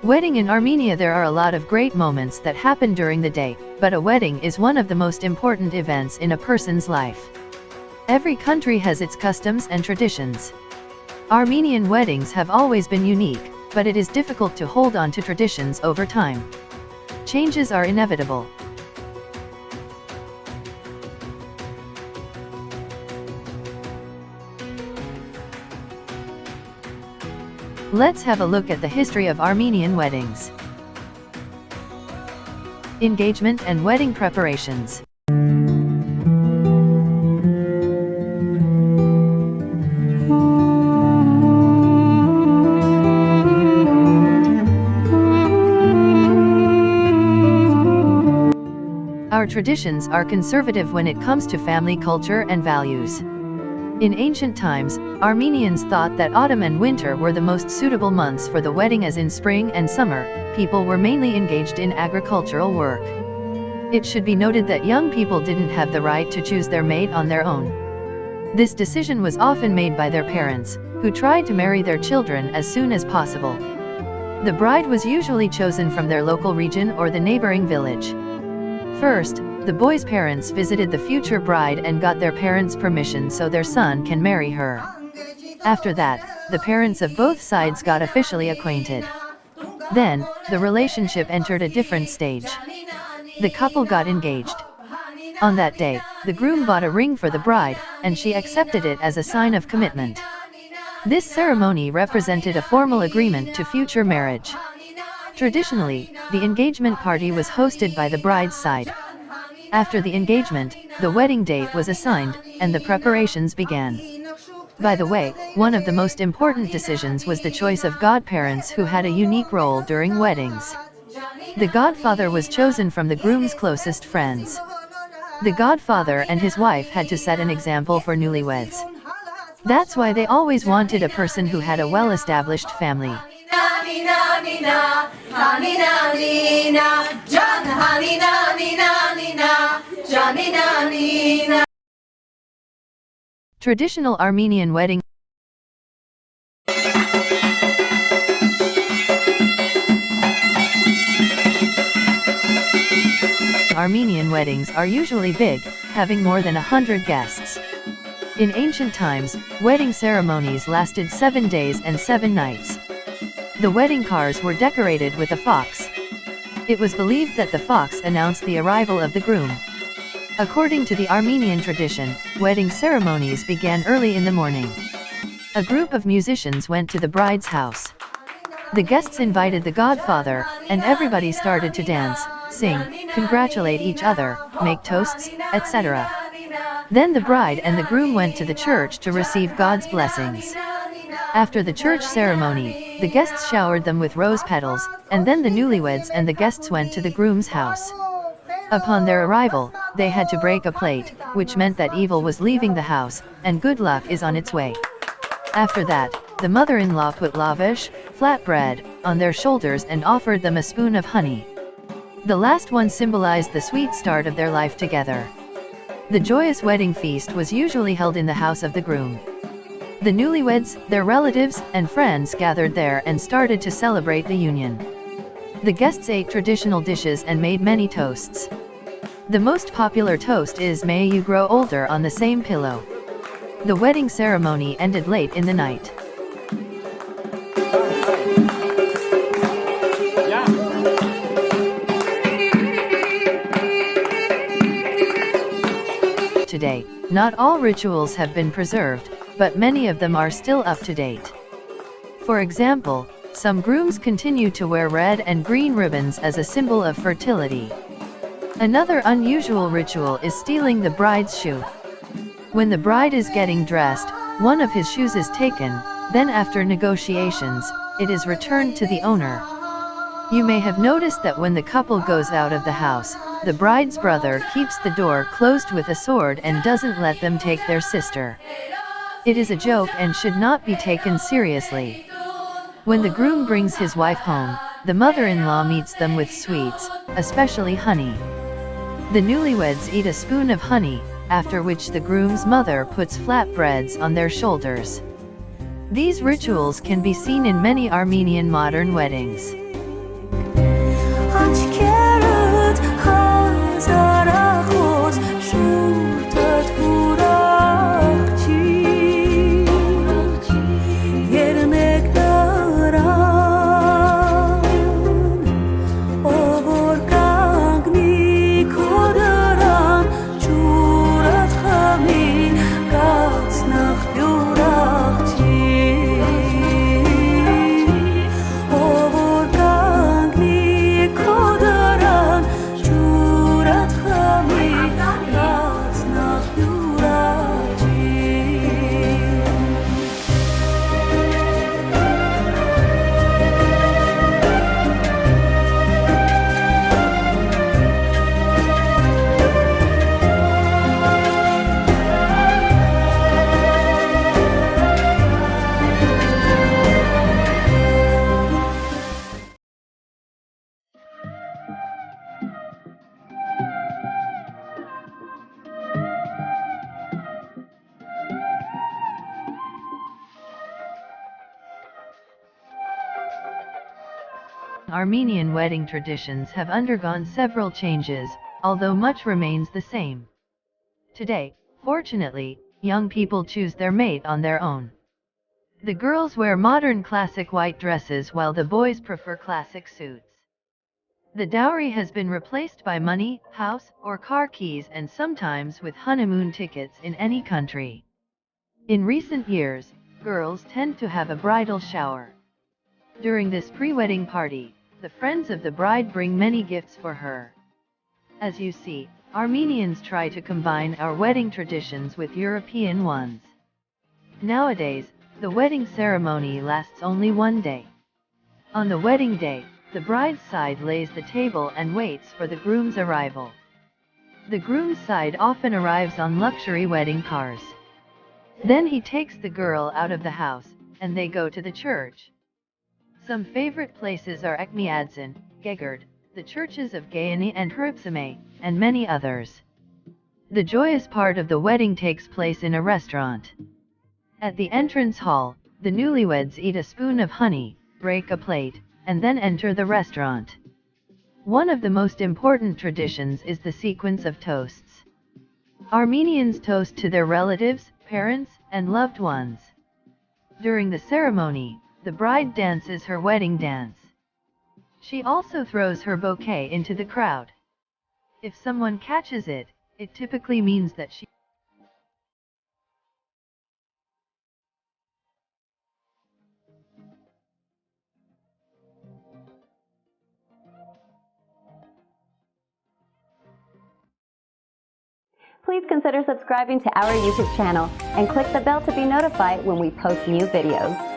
Wedding in Armenia. There are a lot of great moments that happen during the day, but a wedding is one of the most important events in a person's life. Every country has its customs and traditions. Armenian weddings have always been unique, but it is difficult to hold on to traditions over time. Changes are inevitable. Let's have a look at the history of Armenian weddings. Engagement and wedding preparations. Our traditions are conservative when it comes to family culture and values. In ancient times, Armenians thought that autumn and winter were the most suitable months for the wedding, as in spring and summer, people were mainly engaged in agricultural work. It should be noted that young people didn't have the right to choose their mate on their own. This decision was often made by their parents, who tried to marry their children as soon as possible. The bride was usually chosen from their local region or the neighboring village. First, the boy's parents visited the future bride and got their parents' permission so their son can marry her. After that, the parents of both sides got officially acquainted. Then, the relationship entered a different stage. The couple got engaged. On that day, the groom bought a ring for the bride, and she accepted it as a sign of commitment. This ceremony represented a formal agreement to future marriage. Traditionally, the engagement party was hosted by the bride's side. After the engagement, the wedding date was assigned, and the preparations began. By the way, one of the most important decisions was the choice of godparents, who had a unique role during weddings. The godfather was chosen from the groom's closest friends. The godfather and his wife had to set an example for newlyweds. That's why they always wanted a person who had a well-established family. Traditional Armenian wedding. Armenian weddings are usually big, having more than 100 guests. In ancient times, wedding ceremonies lasted 7 days and 7 nights. The wedding cars were decorated with a fox. It was believed that the fox announced the arrival of the groom. According to the Armenian tradition, wedding ceremonies began early in the morning. A group of musicians went to the bride's house. The guests invited the godfather, and everybody started to dance, sing, congratulate each other, make toasts, etc. Then the bride and the groom went to the church to receive God's blessings. After the church ceremony, the guests showered them with rose petals, and then the newlyweds and the guests went to the groom's house. Upon their arrival, they had to break a plate, which meant that evil was leaving the house, and good luck is on its way. After that, the mother-in-law put lavish, flat bread, on their shoulders and offered them a spoon of honey. The last one symbolized the sweet start of their life together. The joyous wedding feast was usually held in the house of the groom. The newlyweds, their relatives, and friends gathered there and started to celebrate the union. The guests ate traditional dishes and made many toasts. The most popular toast is "May you grow older on the same pillow." The wedding ceremony ended late in the night. Today, not all rituals have been preserved, but many of them are still up to date. For example, some grooms continue to wear red and green ribbons as a symbol of fertility. Another unusual ritual is stealing the bride's shoe. When the bride is getting dressed, one of his shoes is taken, then after negotiations, it is returned to the owner. You may have noticed that when the couple goes out of the house, the bride's brother keeps the door closed with a sword and doesn't let them take their sister. It is a joke and should not be taken seriously. When the groom brings his wife home, the mother-in-law meets them with sweets, especially honey. The newlyweds eat a spoon of honey, after which the groom's mother puts flatbreads on their shoulders. These rituals can be seen in many Armenian modern weddings. Armenian wedding traditions have undergone several changes, although much remains the same. Today, fortunately, young people choose their mate on their own. The girls wear modern classic white dresses while the boys prefer classic suits. The dowry has been replaced by money, house, or car keys, and sometimes with honeymoon tickets in any country. In recent years, girls tend to have a bridal shower. During this pre-wedding party, the friends of the bride bring many gifts for her. As you see, Armenians try to combine our wedding traditions with European ones. Nowadays, the wedding ceremony lasts only one day. On the wedding day, the bride's side lays the table and waits for the groom's arrival. The groom's side often arrives on luxury wedding cars. Then he takes the girl out of the house, and they go to the church. Some favorite places are Anmenian, Gegard, the churches of Gayani and Hripsame, and many others. The joyous part of the wedding takes place in a restaurant. At the entrance hall, the newlyweds eat a spoon of honey, break a plate, and then enter the restaurant. One of the most important traditions is the sequence of toasts. Armenians toast to their relatives, parents, and loved ones. During the ceremony, the bride dances her wedding dance. She also throws her bouquet into the crowd. If someone catches it, it typically means that she Please consider subscribing to our YouTube channel and click the bell to be notified when we post new videos.